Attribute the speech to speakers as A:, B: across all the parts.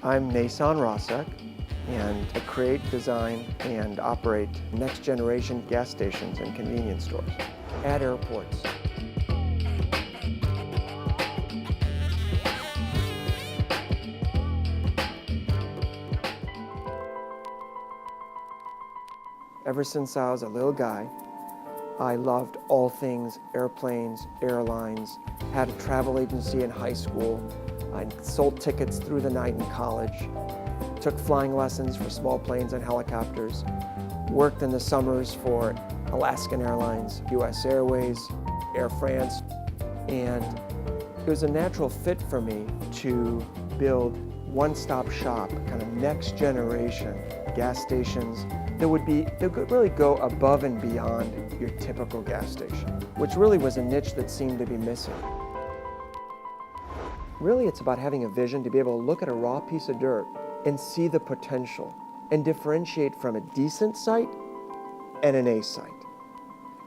A: I'm Nason Rosek, and I create, design, and operate next-generation gas stations and convenience stores at airports. Ever since I was a little guy, I loved all things airplanes, airlines, had a travel agency in high school. I sold tickets through the night in college, took flying lessons for small planes and helicopters, worked in the summers for Alaskan Airlines, US Airways, Air France, and it was a natural fit for me to build one-stop shop, kind of next generation gas stations that could really go above and beyond your typical gas station, which really was a niche that seemed to be missing. Really, it's about having a vision to be able to look at a raw piece of dirt and see the potential and differentiate from a decent site and an A site.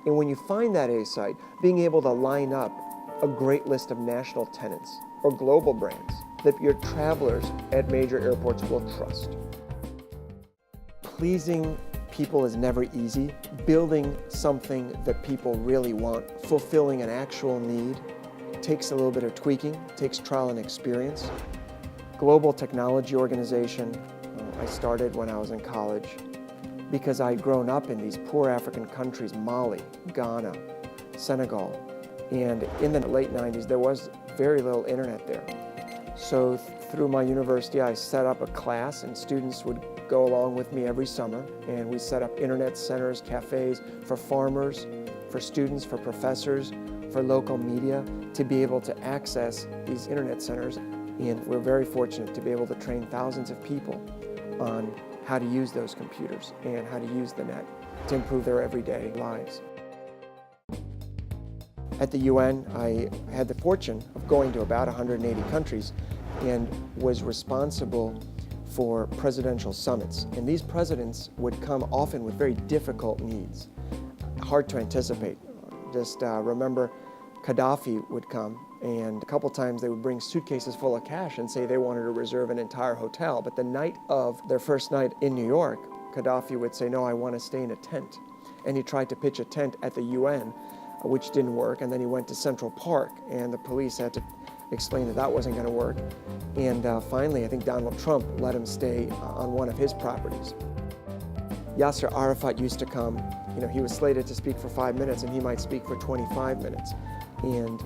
A: And when you find that A site, being able to line up a great list of national tenants or global brands that your travelers at major airports will trust. Pleasing people is never easy. Building something that people really want, fulfilling an actual need, takes a little bit of tweaking, takes trial and experience. Global technology organization, I started when I was in college because I'd grown up in these poor African countries, Mali, Ghana, Senegal, and in the late 90s there was very little internet there. So through my university I set up a class and students would go along with me every summer, and we set up internet centers, cafes for farmers, for students, for professors, for local media to be able to access these internet centers. And we're very fortunate to be able to train thousands of people on how to use those computers and how to use the net to improve their everyday lives. At the UN, I had the fortune of going to about 180 countries and was responsible for presidential summits. And these presidents would come often with very difficult needs, hard to anticipate. Just remember Gaddafi would come, and a couple times they would bring suitcases full of cash and say they wanted to reserve an entire hotel. But the night of their first night in New York, Gaddafi would say, no, I want to stay in a tent. And he tried to pitch a tent at the UN, which didn't work. And then he went to Central Park, and the police had to explain that that wasn't going to work. And finally, I think Donald Trump let him stay on one of his properties. Yasser Arafat used to come. You know, he was slated to speak for 5 minutes, and he might speak for 25 minutes. And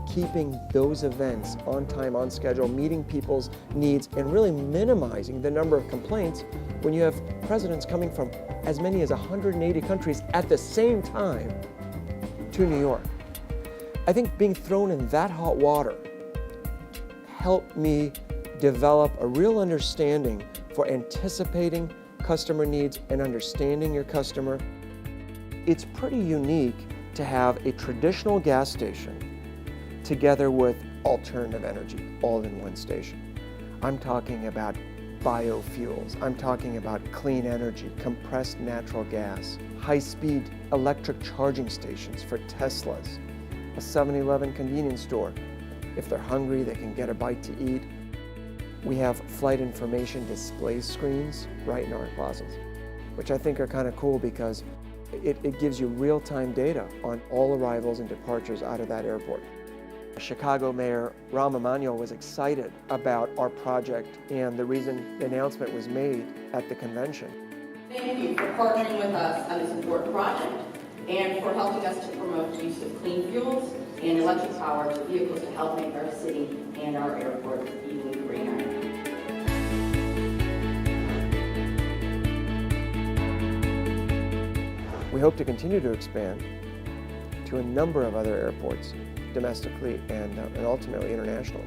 A: keeping those events on time, on schedule, meeting people's needs, and really minimizing the number of complaints when you have presidents coming from as many as 180 countries at the same time to New York. I think being thrown in that hot water helped me develop a real understanding for anticipating customer needs and understanding your customer. It's pretty unique to have a traditional gas station together with alternative energy all in one station. I'm talking about biofuels. I'm talking about clean energy, compressed natural gas, high-speed electric charging stations for Teslas, a 7-Eleven convenience store. If they're hungry, they can get a bite to eat. We have flight information display screens right in our plazas, which I think are kind of cool because it gives you real-time data on all arrivals and departures out of that airport. Chicago Mayor Rahm Emanuel was excited about our project, and the reason the announcement was made at the convention.
B: Thank you for partnering with us on this important project and for helping us to promote the use of clean fuels and electric power to vehicles to help make our city and our airport even greener.
A: We hope to continue to expand to a number of other airports, domestically and ultimately internationally.